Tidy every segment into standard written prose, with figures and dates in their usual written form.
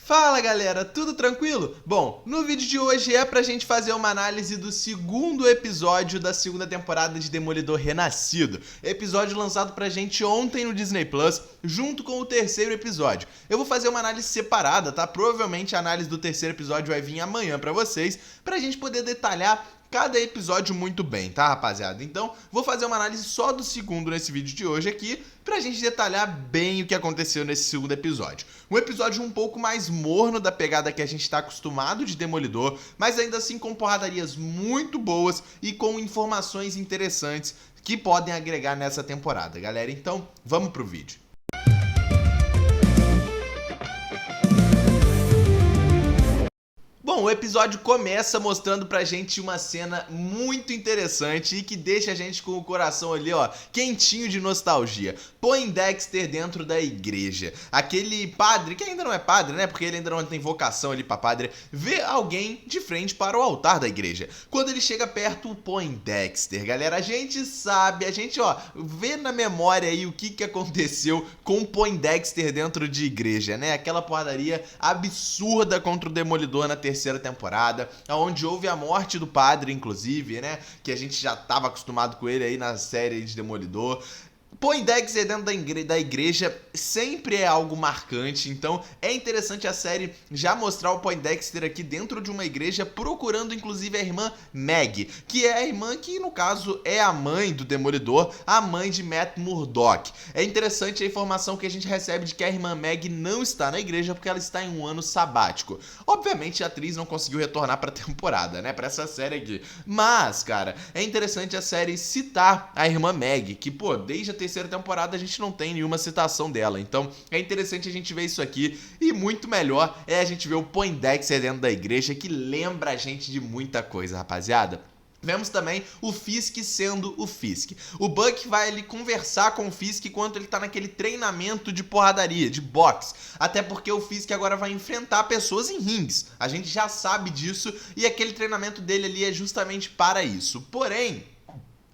Fala galera, tudo tranquilo? Bom, no vídeo de hoje é pra gente fazer uma análise do segundo episódio da segunda temporada de Demolidor Renascido. Episódio lançado pra gente ontem no Disney Plus, junto com o terceiro episódio. Eu vou fazer uma análise separada, tá? Provavelmente a análise do terceiro episódio vai vir amanhã pra vocês, pra gente poder detalhar cada episódio muito bem, tá, rapaziada? Então, vou fazer uma análise só do segundo nesse vídeo de hoje aqui, pra gente detalhar bem o que aconteceu nesse segundo episódio. Um episódio um pouco mais morno da pegada que a gente tá acostumado de Demolidor, mas ainda assim com porradarias muito boas e com informações interessantes que podem agregar nessa temporada, galera. Então, vamos pro vídeo. Bom, o episódio começa mostrando pra gente uma cena muito interessante e que deixa a gente com o coração ali, ó, quentinho de nostalgia. Poindexter dentro da igreja. Aquele padre, que ainda não é padre, né, porque ele ainda não tem vocação ali pra padre, vê alguém de frente para o altar da igreja. Quando ele chega perto, o Poindexter, galera, a gente sabe, a gente, ó, vê na memória aí o que aconteceu com o Poindexter dentro de igreja, né, aquela porradaria absurda contra o Demolidor na terceira temporada, onde houve a morte do padre, inclusive, né? Que a gente já estava acostumado com ele aí na série de Demolidor. Poindexter dentro da igreja sempre é algo marcante, então é interessante a série já mostrar o Poindexter aqui dentro de uma igreja procurando inclusive a irmã Meg, que é a irmã que no caso é a mãe do Demolidor, a mãe de Matt Murdock. É interessante a informação que a gente recebe de que a irmã Meg não está na igreja porque ela está em um ano sabático. Obviamente a atriz não conseguiu retornar para a temporada, né, para essa série aqui, mas, cara, é interessante a série citar a irmã Meg, que, pô, desde a terceira temporada a gente não tem nenhuma citação dela, então é interessante a gente ver isso aqui e muito melhor é a gente ver o Poindexter dentro da igreja, que lembra a gente de muita coisa, rapaziada. Vemos também o Fisk sendo o Fisk. O Buck vai ali conversar com o Fisk enquanto ele tá naquele treinamento de porradaria, de boxe. Até porque o Fisk agora vai enfrentar pessoas em rings. A gente já sabe disso e aquele treinamento dele ali é justamente para isso. Porém,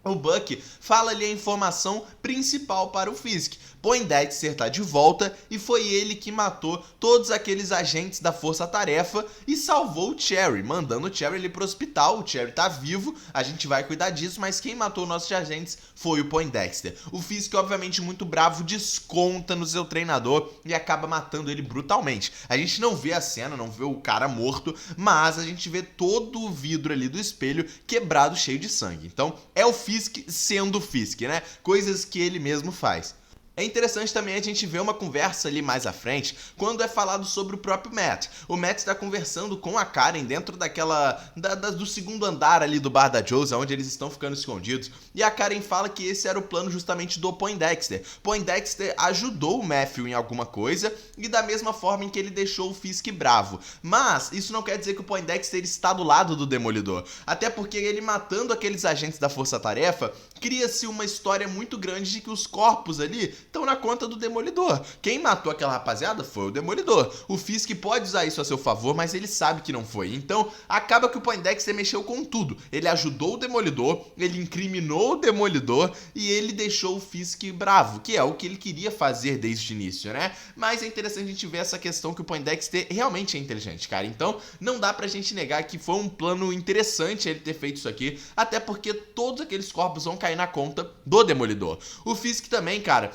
o Buck fala ali a informação principal para o Fisk. Poindexter tá de volta e foi ele que matou todos aqueles agentes da Força Tarefa e salvou o Cherry, mandando o Cherry ali pro hospital. O Cherry tá vivo, a gente vai cuidar disso, mas quem matou nossos agentes foi o Poindexter. O Fisk, obviamente muito bravo, desconta no seu treinador e acaba matando ele brutalmente. A gente não vê a cena, não vê o cara morto, mas a gente vê todo o vidro ali do espelho quebrado, cheio de sangue. Então é o Fisk sendo o Fisk, né? Coisas que ele mesmo faz. É interessante também a gente ver uma conversa ali mais à frente, quando é falado sobre o próprio Matt. O Matt está conversando com a Karen dentro do segundo andar ali do bar da Josie, onde eles estão ficando escondidos. E a Karen fala que esse era o plano justamente do Poindexter. Poindexter ajudou o Matthew em alguma coisa e da mesma forma em que ele deixou o Fisk bravo. Mas isso não quer dizer que o Poindexter está do lado do Demolidor. Até porque ele matando aqueles agentes da Força Tarefa, cria-se uma história muito grande de que os corpos ali estão na conta do Demolidor. Quem matou aquela rapaziada foi o Demolidor. O Fisk pode usar isso a seu favor, mas ele sabe que não foi. Então, acaba que o Poindexter mexeu com tudo. Ele ajudou o Demolidor, ele incriminou o Demolidor e ele deixou o Fisk bravo, que é o que ele queria fazer desde o início, né? Mas é interessante a gente ver essa questão que o Poindexter realmente é inteligente, cara. Então, não dá pra gente negar que foi um plano interessante ele ter feito isso aqui, até porque todos aqueles corpos vão cair na conta do Demolidor. O Fisk também, cara,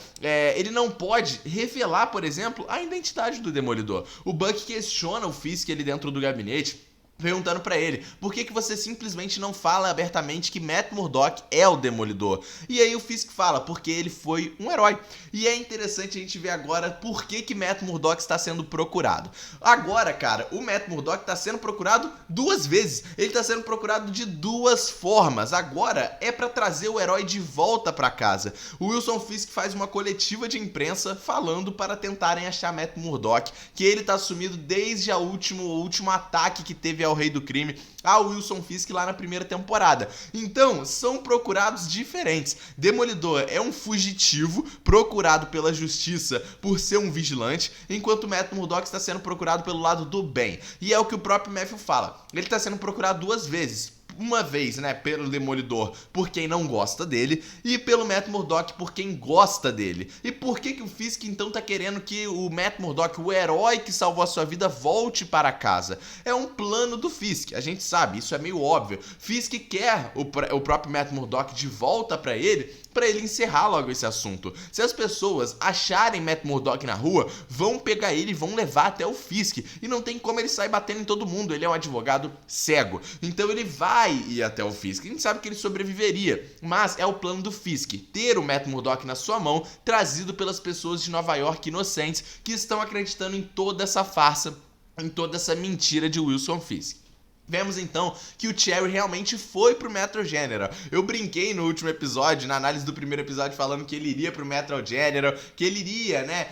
ele não pode revelar, por exemplo, a identidade do Demolidor. O Buck questiona o Fisk ali dentro do gabinete, perguntando pra ele, por que você simplesmente não fala abertamente que Matt Murdock é o Demolidor? E aí o Fisk fala, porque ele foi um herói. E é interessante a gente ver agora por que Matt Murdock está sendo procurado. Agora, cara, o Matt Murdock está sendo procurado duas vezes. Ele está sendo procurado de duas formas. Agora é pra trazer o herói de volta pra casa. O Wilson Fisk faz uma coletiva de imprensa falando para tentarem achar Matt Murdock, que ele tá sumido desde o último ataque que teve ao Rei do Crime, ao Wilson Fisk lá na primeira temporada. Então, são procurados diferentes. Demolidor é um fugitivo procurado pela justiça por ser um vigilante, enquanto Matt Murdock está sendo procurado pelo lado do bem. E é o que o próprio Matthew fala. Ele está sendo procurado duas vezes. uma vez, né, pelo Demolidor por quem não gosta dele e pelo Matt Murdock por quem gosta dele. E por que o Fisk então tá querendo que o Matt Murdock, o herói que salvou a sua vida, volte para casa? É um plano do Fisk, a gente sabe, isso é meio óbvio. Fisk quer o próprio Matt Murdock de volta para ele encerrar logo esse assunto. Se as pessoas acharem Matt Murdock na rua, vão pegar ele e vão levar até o Fisk. E não tem como ele sair batendo em todo mundo, ele é um advogado cego. Então ele vai ir até o Fisk. A gente sabe que ele sobreviveria, mas é o plano do Fisk, ter o Matt Murdock na sua mão, trazido pelas pessoas de Nova York inocentes que estão acreditando em toda essa farsa, em toda essa mentira de Wilson Fisk. Vemos então que o Cherry realmente foi pro Metro General. Eu brinquei no último episódio, na análise do primeiro episódio, falando que ele iria pro Metro General, que ele iria, né,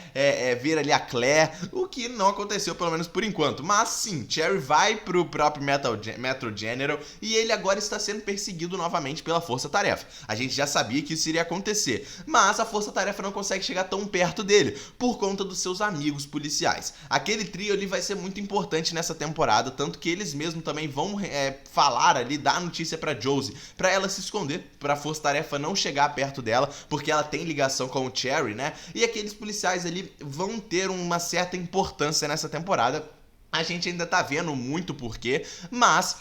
ver ali a Claire, o que não aconteceu, pelo menos por enquanto. Mas sim, Cherry vai pro próprio Metro General e ele agora está sendo perseguido novamente pela Força Tarefa. A gente já sabia que isso iria acontecer, mas a Força Tarefa não consegue chegar tão perto dele, por conta dos seus amigos policiais. Aquele trio ali vai ser muito importante nessa temporada, tanto que eles mesmos também vão falar ali, dar notícia pra Josie, pra ela se esconder, pra Força Tarefa não chegar perto dela, porque ela tem ligação com o Cherry, né? E aqueles policiais ali vão ter uma certa importância nessa temporada. A gente ainda tá vendo muito porquê, mas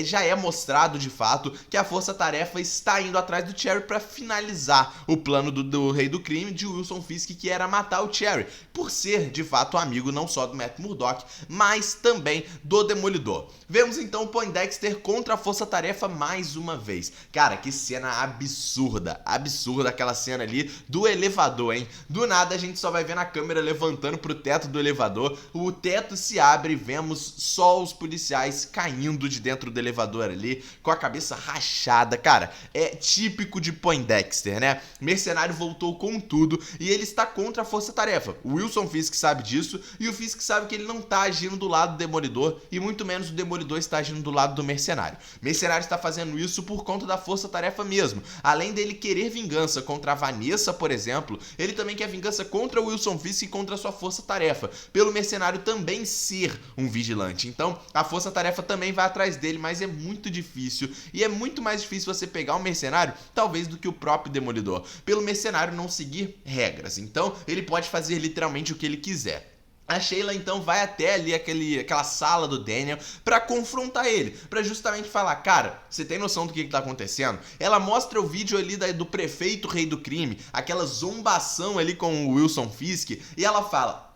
já é mostrado de fato que a Força Tarefa está indo atrás do Cherry para finalizar o plano do Rei do Crime de Wilson Fisk, que era matar o Cherry, por ser de fato amigo não só do Matt Murdock, mas também do Demolidor. Vemos então o Poindexter contra a Força Tarefa mais uma vez. Cara, que cena absurda, absurda aquela cena ali do elevador, hein? Do nada a gente só vai ver na câmera levantando pro teto do elevador, o teto se abre e vemos só os policiais caindo de dentro do elevador ali, com a cabeça rachada. Cara, é típico de Poindexter, né? Mercenário voltou com tudo e ele está contra a Força Tarefa. O Wilson Fisk sabe disso e o Fisk sabe que ele não tá agindo do lado do Demolidor e muito menos o Demolidor está agindo do lado do Mercenário. Mercenário está fazendo isso por conta da Força Tarefa mesmo. Além dele querer vingança contra a Vanessa, por exemplo, ele também quer vingança contra o Wilson Fisk e contra a sua Força Tarefa, pelo Mercenário também ser um vigilante. Então a Força Tarefa também vai atrás dele, mas é muito difícil e é muito mais difícil você pegar um mercenário talvez do que o próprio Demolidor, pelo mercenário não seguir regras. Então ele pode fazer literalmente o que ele quiser. A Sheila então vai até ali aquela sala do Daniel pra confrontar ele, pra justamente falar, cara, você tem noção do que tá acontecendo? Ela mostra o vídeo ali do prefeito Rei do Crime, aquela zombação ali com o Wilson Fisk, e ela fala,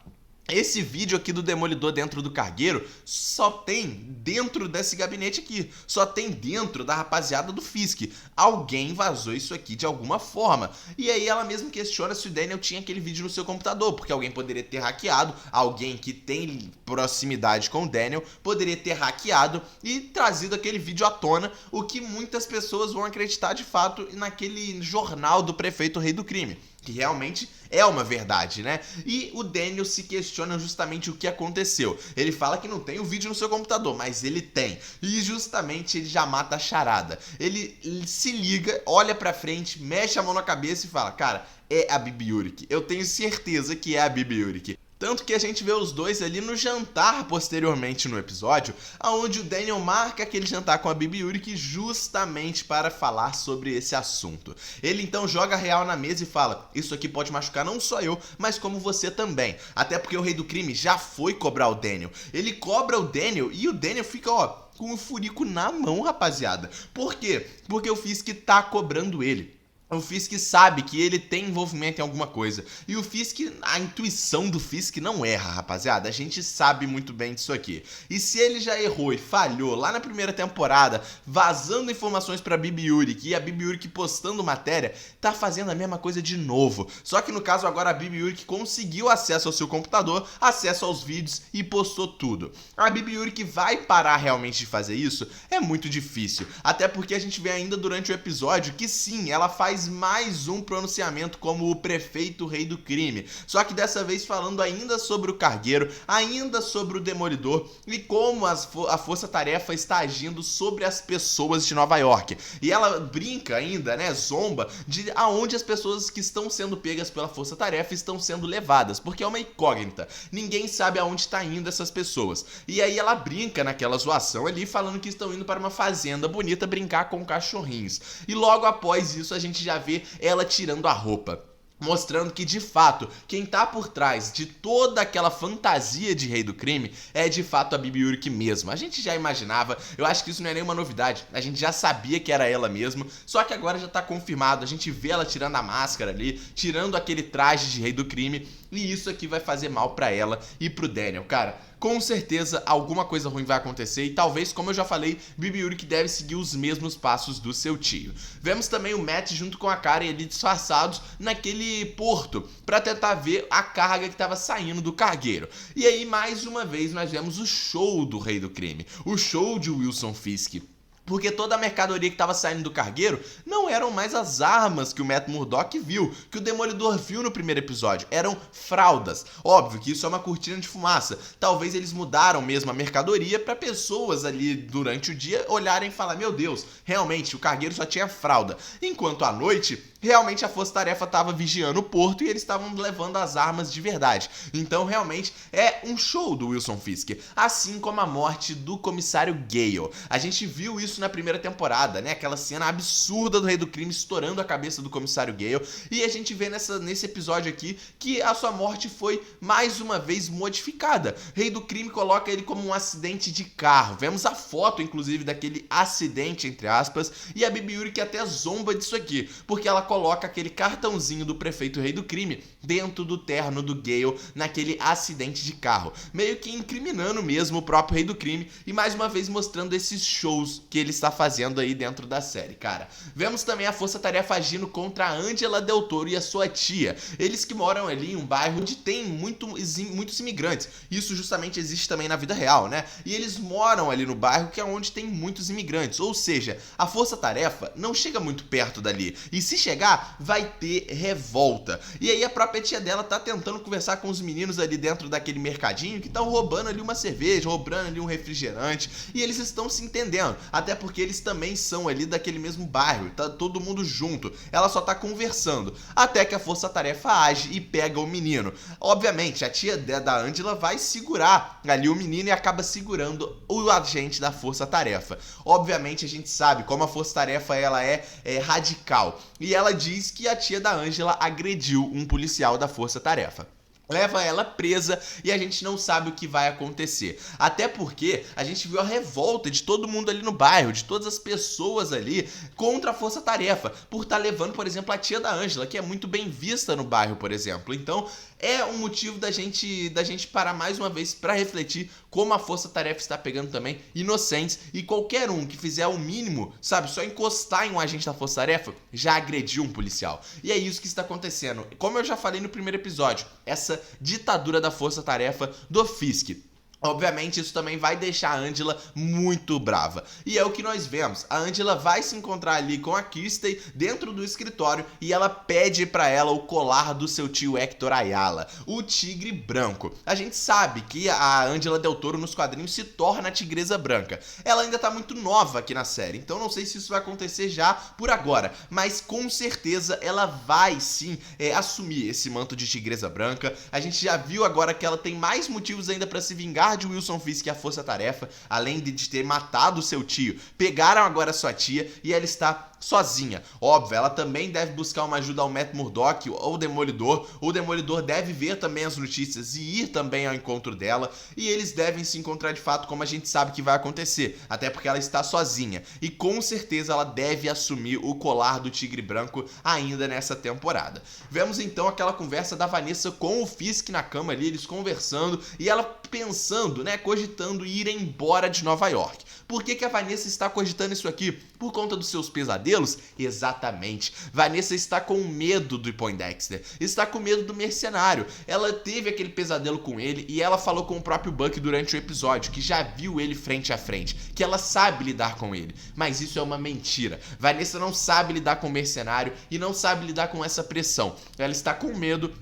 esse vídeo aqui do Demolidor dentro do cargueiro só tem dentro desse gabinete aqui, só tem dentro da rapaziada do Fisk. Alguém vazou isso aqui de alguma forma. E aí ela mesmo questiona se o Daniel tinha aquele vídeo no seu computador, porque alguém poderia ter hackeado, alguém que tem proximidade com o Daniel poderia ter hackeado e trazido aquele vídeo à tona, o que muitas pessoas vão acreditar de fato naquele jornal do prefeito Rei do Crime, que realmente é uma verdade, né? E o Daniel se questiona justamente o que aconteceu. Ele fala que não tem o vídeo no seu computador, mas ele tem. E justamente ele já mata a charada. Ele se liga, olha pra frente, mexe a mão na cabeça e fala, cara, é a Bibi Yurik. Eu tenho certeza que é a Bibi Yurik. Tanto que a gente vê os dois ali no jantar posteriormente no episódio, onde o Daniel marca aquele jantar com a Bibi Yurik justamente para falar sobre esse assunto. Ele então joga a real na mesa e fala, isso aqui pode machucar não só eu, mas como você também. Até porque o Rei do Crime já foi cobrar o Daniel. Ele cobra o Daniel e o Daniel fica, ó, com o furico na mão, rapaziada. Por quê? Porque o Fisk tá cobrando ele. O Fisk sabe que ele tem envolvimento em alguma coisa. E o Fisk, a intuição do Fisk não erra, rapaziada. A gente sabe muito bem disso aqui. E se ele já errou e falhou lá na primeira temporada, vazando informações pra Bibi Yurik e a Bibi Yurik postando matéria, tá fazendo a mesma coisa de novo. Só que no caso agora a Bibi Yurik conseguiu acesso ao seu computador, acesso aos vídeos e postou tudo. A Bibi Yurik vai parar realmente de fazer isso? É muito difícil. Até porque a gente vê ainda durante o episódio que sim, ela faz faz mais um pronunciamento como o prefeito rei do crime. Só que dessa vez falando ainda sobre o cargueiro, ainda sobre o Demolidor e como a Força-Tarefa está agindo sobre as pessoas de Nova York. E ela brinca ainda, né, zomba, de aonde as pessoas que estão sendo pegas pela Força-Tarefa estão sendo levadas, porque é uma incógnita. Ninguém sabe aonde está indo essas pessoas. E aí ela brinca naquela zoação ali, falando que estão indo para uma fazenda bonita brincar com cachorrinhos. E logo após isso a gente já vê ela tirando a roupa, mostrando que, de fato, quem tá por trás de toda aquela fantasia de rei do crime é, de fato, a Bibi Urich mesmo. A gente já imaginava, eu acho que isso não é nenhuma novidade, a gente já sabia que era ela mesmo, só que agora já tá confirmado, a gente vê ela tirando a máscara ali, tirando aquele traje de rei do crime, e isso aqui vai fazer mal pra ela e pro Daniel, cara. Com certeza alguma coisa ruim vai acontecer e talvez, como eu já falei, Bibi Urich deve seguir os mesmos passos do seu tio. Vemos também o Matt junto com a Karen ali disfarçados naquele porto para tentar ver a carga que estava saindo do cargueiro. E aí, mais uma vez, nós vemos o show do rei do crime, o show de Wilson Fisk. Porque toda a mercadoria que estava saindo do cargueiro não eram mais as armas que o Matt Murdock viu, que o Demolidor viu no primeiro episódio, eram fraldas. Óbvio que isso é uma cortina de fumaça. Talvez eles mudaram mesmo a mercadoria para pessoas ali durante o dia olharem e falar: meu Deus, realmente o cargueiro só tinha fralda. Enquanto à noite, realmente a Força-Tarefa estava vigiando o porto e eles estavam levando as armas de verdade. Então realmente é um show do Wilson Fisk, assim como a morte do comissário Gale. A gente viu isso na primeira temporada, né? Aquela cena absurda do Rei do Crime estourando a cabeça do comissário Gale. E a gente vê nesse episódio aqui que a sua morte foi mais uma vez modificada. Rei do Crime coloca ele como um acidente de carro. Vemos a foto, inclusive, daquele acidente, entre aspas, e a Bibi Urich até zomba disso aqui, porque ela coloca aquele cartãozinho do prefeito Rei do Crime dentro do terno do Gale naquele acidente de carro, meio que incriminando mesmo o próprio Rei do Crime e mais uma vez mostrando esses shows que ele está fazendo aí dentro da série, cara. Vemos também a Força-Tarefa agindo contra a Angela Del Toro e a sua tia. Eles que moram ali em um bairro onde tem muitos imigrantes. Isso justamente existe também na vida real, né? E eles moram ali no bairro que é onde tem muitos imigrantes. Ou seja, a Força-Tarefa não chega muito perto dali. E se chegar, vai ter revolta. E aí a própria tia dela tá tentando conversar com os meninos ali dentro daquele mercadinho que estão roubando ali uma cerveja, roubando ali um refrigerante. E eles estão se entendendo. Até porque eles também são ali daquele mesmo bairro, tá todo mundo junto. Ela só tá conversando, até que a Força-Tarefa age e pega o menino. Obviamente, a tia da Angela vai segurar ali o menino e acaba segurando o agente da Força-Tarefa. Obviamente, a gente sabe como a Força-Tarefa ela é radical. E ela diz que a tia da Angela agrediu um policial da Força-Tarefa. Leva ela presa e a gente não sabe o que vai acontecer. Até porque a gente viu a revolta de todo mundo ali no bairro, de todas as pessoas ali contra a Força-Tarefa, por estar levando, por exemplo, a tia da Angela, que é muito bem vista no bairro, por exemplo. Então é um motivo da gente parar mais uma vez para refletir como a Força-Tarefa está pegando também inocentes e qualquer um que fizer o mínimo, sabe, só encostar em um agente da Força-Tarefa, já agrediu um policial. E é isso que está acontecendo. Como eu já falei no primeiro episódio, essa ditadura da Força-Tarefa do Fisk. Obviamente isso também vai deixar a Angela muito brava. E é o que nós vemos. A Angela vai se encontrar ali com a Kirsty dentro do escritório e ela pede pra ela o colar do seu tio Hector Ayala, o tigre branco. A gente sabe que a Angela Del Toro nos quadrinhos se torna a tigresa branca. Ela ainda tá muito nova aqui na série, então não sei se isso vai acontecer já por agora, mas com certeza ela vai sim assumir esse manto de tigresa branca. A gente já viu agora que ela tem mais motivos ainda pra se vingar de Wilson Fisk e a Força-Tarefa, além de ter matado seu tio, pegaram agora sua tia e ela está sozinha. Óbvio, ela também deve buscar uma ajuda ao Matt Murdock ou o Demolidor. O Demolidor deve ver também as notícias e ir também ao encontro dela. E eles devem se encontrar de fato, como a gente sabe que vai acontecer. Até porque ela está sozinha. E com certeza ela deve assumir o colar do Tigre Branco ainda nessa temporada. Vemos então aquela conversa da Vanessa com o Fisk na cama ali, eles conversando e ela pensando, né, cogitando ir embora de Nova York. Por que a Vanessa está cogitando isso aqui? Por conta dos seus pesadelos? pesadelos? Exatamente. Vanessa está com medo do Poindexter, está com medo do mercenário. Ela teve aquele pesadelo com ele e ela falou com o próprio Buck durante o episódio, que já viu ele frente a frente, que ela sabe lidar com ele. Mas isso é uma mentira. Vanessa não sabe lidar com o mercenário e não sabe lidar com essa pressão. Ela está com medo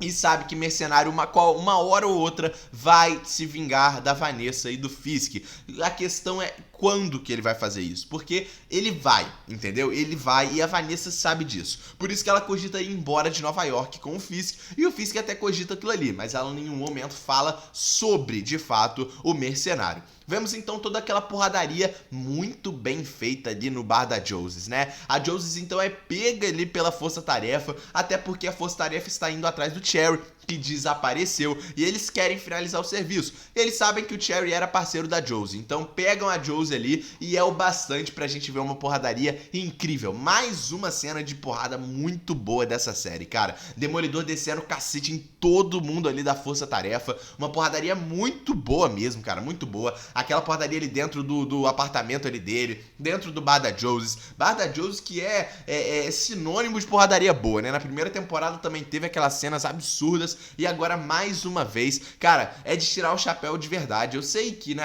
e sabe que mercenário uma hora ou outra vai se vingar da Vanessa e do Fisk. A questão é quando que ele vai fazer isso, porque ele vai, entendeu? Ele vai e a Vanessa sabe disso. Por isso que ela cogita ir embora de Nova York com o Fisk, e o Fisk até cogita aquilo ali, mas ela em nenhum momento fala sobre, de fato, o mercenário. Vemos então toda aquela porradaria muito bem feita ali no bar da Joseph, né? A Joseph então é pega ali pela força-tarefa, até porque a força-tarefa está indo atrás do Cherry, que desapareceu, e eles querem finalizar o serviço. Eles sabem que o Cherry era parceiro da Josie, então pegam a Josie ali e é o bastante pra gente ver uma porradaria incrível. Mais uma cena de porrada muito boa dessa série, cara. Demolidor descendo cacete em todo mundo ali da força-tarefa. Uma porradaria muito boa mesmo, cara, muito boa. Aquela porradaria ali dentro do apartamento ali dele, dentro do bar da Josie. Bar da Josie que é sinônimo de porradaria boa, né? Na primeira temporada também teve aquelas cenas absurdas. E agora, mais uma vez, cara, é de tirar o chapéu de verdade. Eu sei que, né,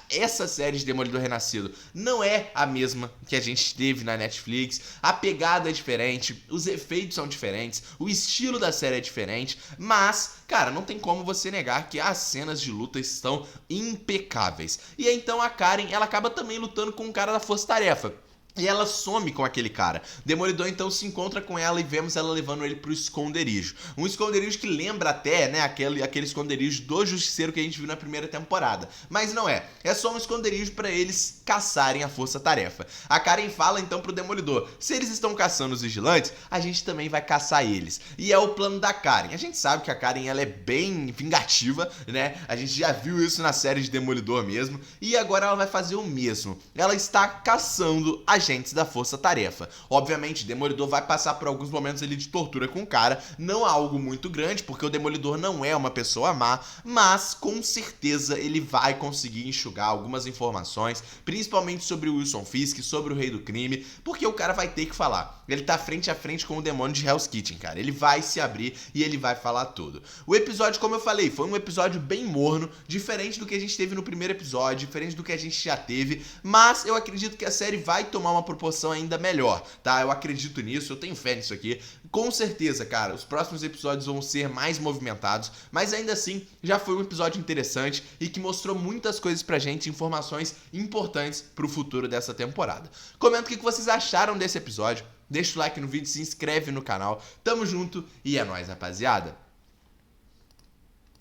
essa série de Demolidor Renascido não é a mesma que a gente teve na Netflix. A pegada é diferente, os efeitos são diferentes, o estilo da série é diferente. Mas, cara, não tem como você negar que as cenas de luta estão impecáveis. E então a Karen, ela acaba também lutando com o cara da Força Tarefa. E ela some com aquele cara. Demolidor então se encontra com ela e vemos ela levando ele pro esconderijo. Um esconderijo que lembra até, né, aquele esconderijo do Justiceiro que a gente viu na primeira temporada. Mas não é. É só um esconderijo pra eles caçarem a força-tarefa. A Karen fala então pro Demolidor: se eles estão caçando os vigilantes, a gente também vai caçar eles. E é o plano da Karen. A gente sabe que a Karen, ela é bem vingativa, né? A gente já viu isso na série de Demolidor mesmo. E agora ela vai fazer o mesmo. Ela está caçando agentes da força-tarefa. Obviamente, Demolidor vai passar por alguns momentos ali de tortura com o cara, não algo muito grande, porque o Demolidor não é uma pessoa má, mas com certeza ele vai conseguir enxugar algumas informações, principalmente sobre o Wilson Fisk, sobre o Rei do Crime, porque o cara vai ter que falar. Ele tá frente a frente com o demônio de Hell's Kitchen, cara. Ele vai se abrir e ele vai falar tudo. O episódio, como eu falei, foi um episódio bem morno, diferente do que a gente teve no primeiro episódio, diferente do que a gente já teve, mas eu acredito que a série vai tomar uma proporção ainda melhor, tá? Eu acredito nisso, eu tenho fé nisso aqui. Com certeza, cara, os próximos episódios vão ser mais movimentados, mas ainda assim, já foi um episódio interessante e que mostrou muitas coisas pra gente, informações importantes pro futuro dessa temporada. Comenta o que vocês acharam desse episódio, deixa o like no vídeo, se inscreve no canal, tamo junto e é nóis, rapaziada!